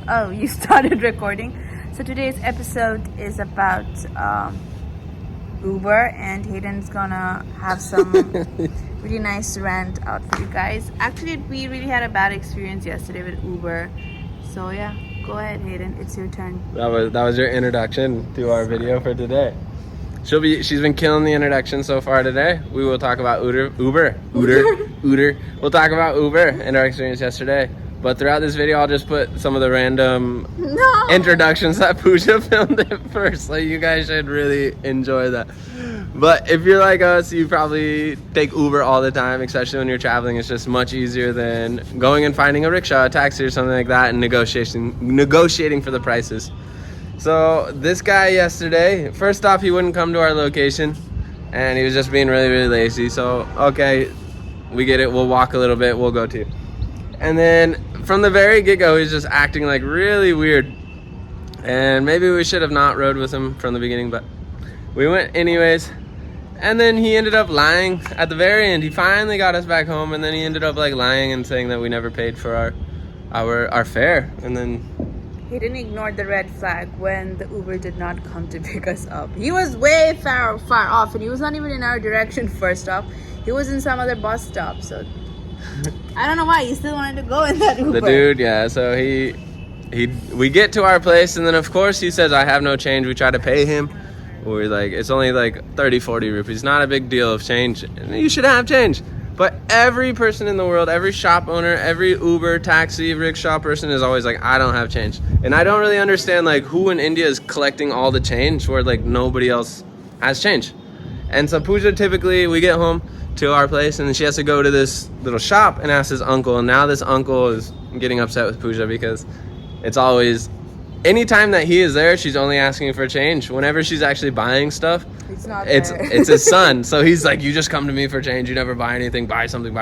Oh, you started recording. So today's episode is about Uber, and Hayden's gonna have some really nice rant out for you guys. Actually, we really had a bad experience yesterday with Uber. So yeah, go ahead, Hayden. It's your turn. That was your introduction to our video for today. She's been killing the introduction so far today. We will talk about Uber. We'll talk about Uber and our experience yesterday. But throughout this video, I'll just put some of the random introductions that Pooja filmed it first. So you guys should really enjoy that. But if you're like us, you probably take Uber all the time, especially when you're traveling. It's just much easier than going and finding a rickshaw, a taxi, or something like that, and negotiating for the prices. So this guy yesterday, first off, he wouldn't come to our location, and he was just being really, really lazy. So, okay, we get it. We'll walk a little bit. We'll go too. And then from the very get-go, he's just acting like really weird. And maybe we should have not rode with him from the beginning, but we went anyways. And then he ended up lying at the very end. He finally got us back home, and then he ended up like lying and saying that we never paid for our fare. And then He didn't ignore the red flag when the Uber did not come to pick us up. He was way far off, and he was not even in our direction. First off, he was in some other bus stop. So I don't know why he still wanted to go in that Uber. The dude, yeah. So we get to our place, and then of course he says, "I have no change." We try to pay him. We're like, it's only like 30-40 rupees. Not a big deal of change. You should have change. But every person in the world, every shop owner, every Uber, taxi, rickshaw person is always like, I don't have change. And I don't really understand like who in India is collecting all the change where like nobody else has change. And so Pooja, typically we get home to our place and then she has to go to this little shop and ask his uncle. And now this uncle is getting upset with Pooja because it's always, anytime that he is there, she's only asking for change. Whenever she's actually buying stuff, it's his son. So he's like, you just come to me for change. You never buy anything. Buy something.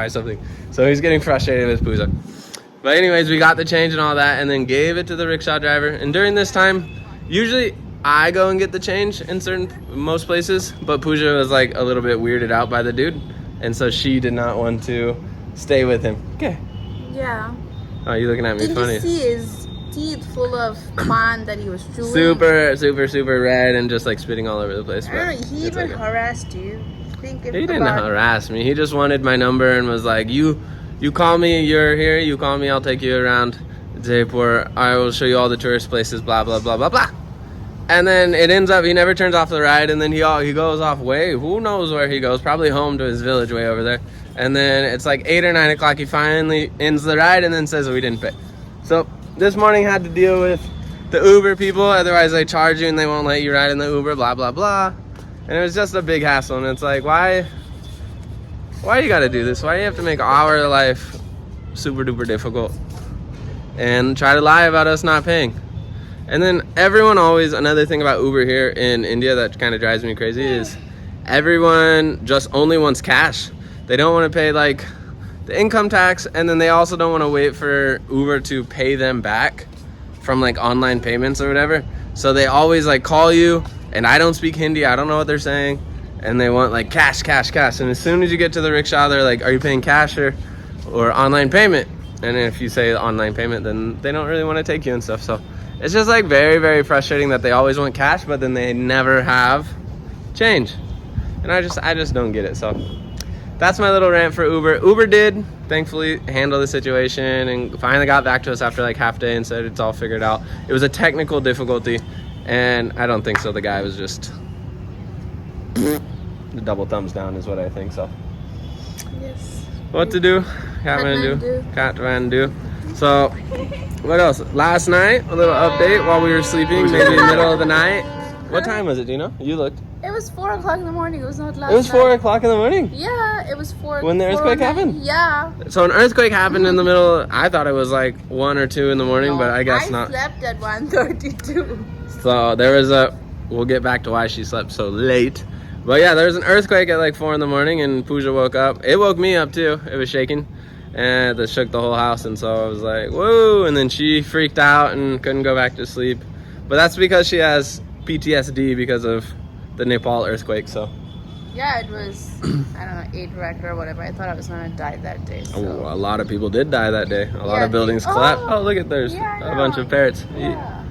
So he's getting frustrated with Pooja. But anyways, we got the change and all that and then gave it to the rickshaw driver. And during this time, usually I go and get the change in most places. But Pooja was like a little bit weirded out by the dude. And so she did not want to stay with him. Okay. Yeah. Oh, you're looking at me funny. Did you see his teeth full of pan that he was chewing? Super red and just like spitting all over the place. I don't know, he even harassed you. He didn't harass me. He just wanted my number and was like, you call me, you're here, you call me, I'll take you around Jaipur. I will show you all the tourist places, blah, blah, blah, blah, blah. And then it ends up, he never turns off the ride, and then he goes off way, who knows where he goes, probably home to his village way over there. And then it's like 8 or 9 o'clock, he finally ends the ride and then says we didn't pay. So this morning had to deal with the Uber people, otherwise they charge you and they won't let you ride in the Uber, blah, blah, blah. And it was just a big hassle, and it's like, why you gotta do this? Why do you have to make our life super duper difficult and try to lie about us not paying? And then everyone always, another thing about Uber here in India that kind of drives me crazy is everyone just only wants cash. They don't want to pay like the income tax, and then they also don't want to wait for Uber to pay them back from like online payments or whatever. So they always like call you, and I don't speak Hindi, I don't know what they're saying, and they want like cash. And as soon as you get to the rickshaw, they're like, are you paying cash or online payment? And if you say online payment, then they don't really want to take you and stuff. So it's just like very, very frustrating that they always want cash, but then they never have change. And I just don't get it. So that's my little rant for Uber. Uber did thankfully handle the situation and finally got back to us after like half day and said it's all figured out. It was a technical difficulty, and I don't think so. The guy was just the double thumbs down is what I think. So Yes. what to do? Kathmandu. So what else? Last night, a little update while we were sleeping, maybe in the middle of the night. What time was it, do you know? You looked. It was 4 o'clock in the morning. It was not last It was 4 o'clock in the morning? Yeah, it was 4. When the earthquake happened? Yeah. So an earthquake happened in the middle. I thought it was like 1 or 2 in the morning, but I guess not. I slept at 1:32. So there was we'll get back to why she slept so late. But yeah, there was an earthquake at like 4 in the morning, and Pooja woke up. It woke me up too. It was shaking, and it shook the whole house. And so I was like, whoa. And then she freaked out and couldn't go back to sleep. But that's because she has PTSD because of the Nepal earthquake. So Yeah, it was, I don't know, 8 Richter or whatever. I thought I was gonna die that day. So. Oh, a lot of people did die that day. A lot Yeah, of buildings collapsed. Oh, look at there's yeah, I a bunch know. of parrots. Yeah.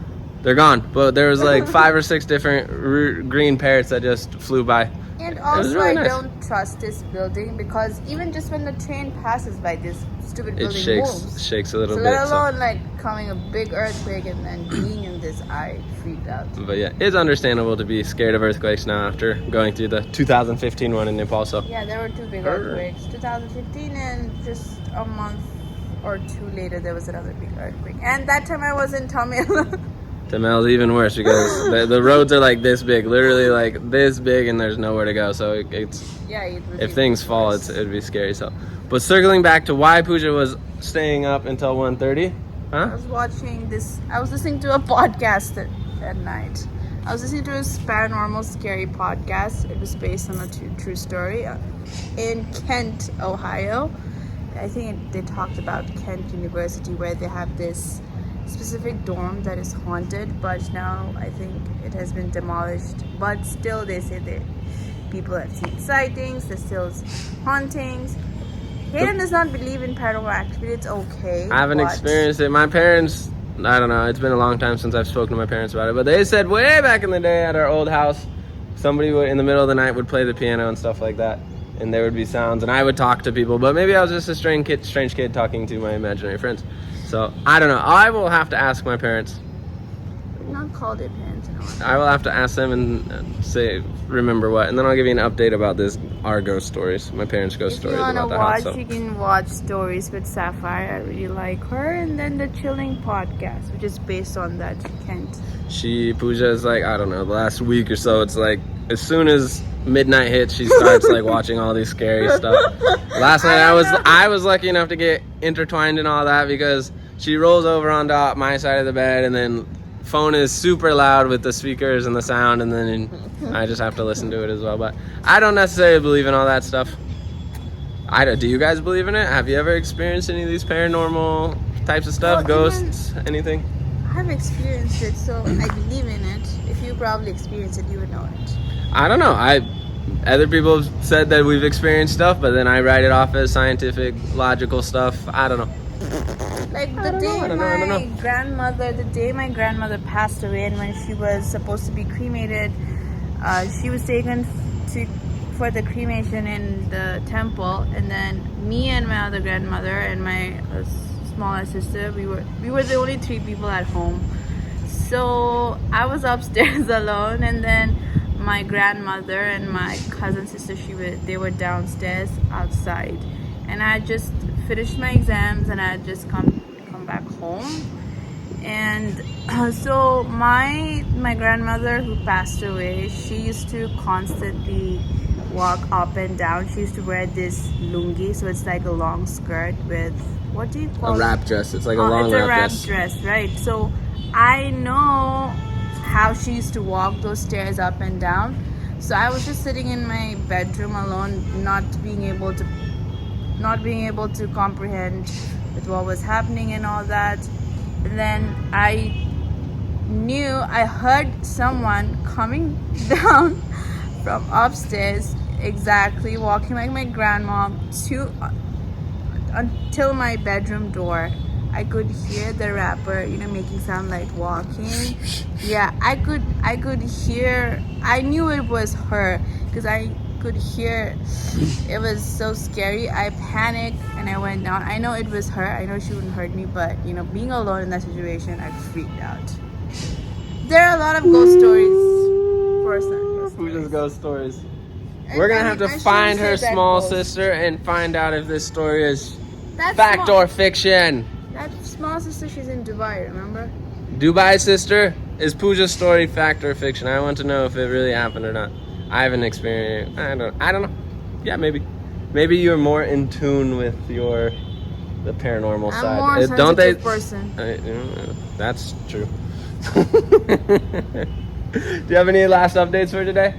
They're gone, but there was like 5 or 6 different green parrots that just flew by. And It was also, really I nice. don't trust this building because even just when the train passes by, this stupid It building shakes moves. a little So bit. let alone like coming a big earthquake and then being in this, I freaked out. But yeah, it's understandable to be scared of earthquakes now after going through the 2015 one in Nepal. So Yeah, there were 2 big earthquakes, 2015, and just a month or 2 later there was another big earthquake. And that time I was in Tamil. Tamel's even worse because the roads are like this big, literally like this big, and there's nowhere to go. So it's Yeah, it was if even things fall, worse. it'd be scary. So, but circling back to why Pooja was staying up until 1:30, I huh? was watching this. I was listening to a podcast at night. I was listening to a paranormal scary podcast. It was based on a true story in Kent, Ohio. I think they talked about Kent University, where they have this specific dorm that is haunted, but now I think it has been demolished. But still, they say that people have seen sightings. There's still hauntings. Hayden does not believe in paranormal activity. It's okay. I haven't but- experienced it. My parents, I don't know. It's been a long time since I've spoken to my parents about it, but they said way back in the day at our old house, somebody would in the middle of the night would play the piano and stuff like that, and there would be sounds, and I would talk to people. But maybe I was just a strange kid talking to my imaginary friends. So I don't know. I will have to ask my parents. Not called it parents, you know. I will have to ask them and say, remember what, and then I'll give you an update about our ghost stories, my parents' ghost If you stories want to about the house. watch, So. you can watch Stories with Sapphire. I really like her. And then the Chilling podcast, which is based on that Kent. Pooja is like, I don't know, the last week or so, it's like, as soon as midnight hits, she starts like watching all these scary stuff. Last night I was lucky enough to get intertwined in all that because she rolls over onto my side of the bed, and then phone is super loud with the speakers and the sound, and then I just have to listen to it as well. But I don't necessarily believe in all that stuff. Do you guys believe in it? Have you ever experienced any of these paranormal types of stuff? Well, Ghosts? Anything? I've experienced it, so I believe in it. If you probably experienced it, you would know it. I don't know. Other people have said that we've experienced stuff, but then I write it off as scientific, logical stuff. I don't know. Like I don't know. the day my grandmother passed away, and when she was supposed to be cremated, she was taken for the cremation in the temple, and then me and my other grandmother and my smaller sister, we were the only 3 people at home. So I was upstairs alone, and then my grandmother and my cousin sister, they were downstairs outside, and I had just finished my exams and I had just come back home. And so my grandmother who passed away, she used to constantly walk up and down. She used to wear this lungi, so it's like a long skirt with, what do you call it? A wrap dress. It's like a long it's a wrap wrap dress. dress, right? So I know how she used to walk those stairs up and down. So I was just sitting in my bedroom alone, not being able to comprehend with what was happening and all that. And then I heard someone coming down from upstairs, exactly walking like my grandma until my bedroom door. I could hear the rapper, making sound like walking. Yeah, I could hear. I knew it was her because I could hear. It was so scary. I panicked and I went down. I know it was her. I know she wouldn't hurt me, but being alone in that situation, I freaked out. There are a lot of ghost stories. Personal Pooja's ghost stories. And We're gonna have to I find her shouldn't say that small ghost. sister and find out if this story is That's fact small. or fiction. That small sister, she's in Dubai, remember? Dubai sister, is Pooja's story fact or fiction? I want to know if it really happened or not. I haven't experienced. I don't know. Yeah, maybe. Maybe you're more in tune with the paranormal I'm side. more a Don't they? sensitive person. That's true. Do you have any last updates for today?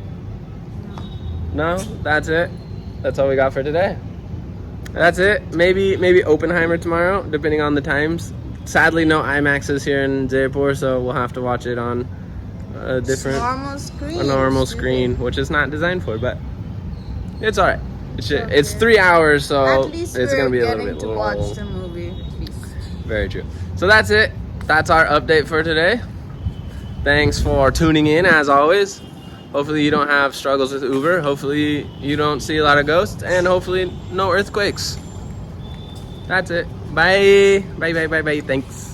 No, that's it. That's all we got for today. That's it. Maybe Oppenheimer tomorrow, depending on the times. Sadly, no IMAXs here in Jaipur, so we'll have to watch it on a different, normal screen. a normal stupid. screen, which is not designed for. But It's all right. Okay. It's 3 hours, so At least it's we're gonna be a getting little bit to long. watch the movie. At least. Very true. So that's it. That's our update for today. Thanks for tuning in, as always. Hopefully you don't have struggles with Uber. Hopefully you don't see a lot of ghosts, and hopefully no earthquakes. That's it. Bye. Bye, bye, bye, bye. Thanks.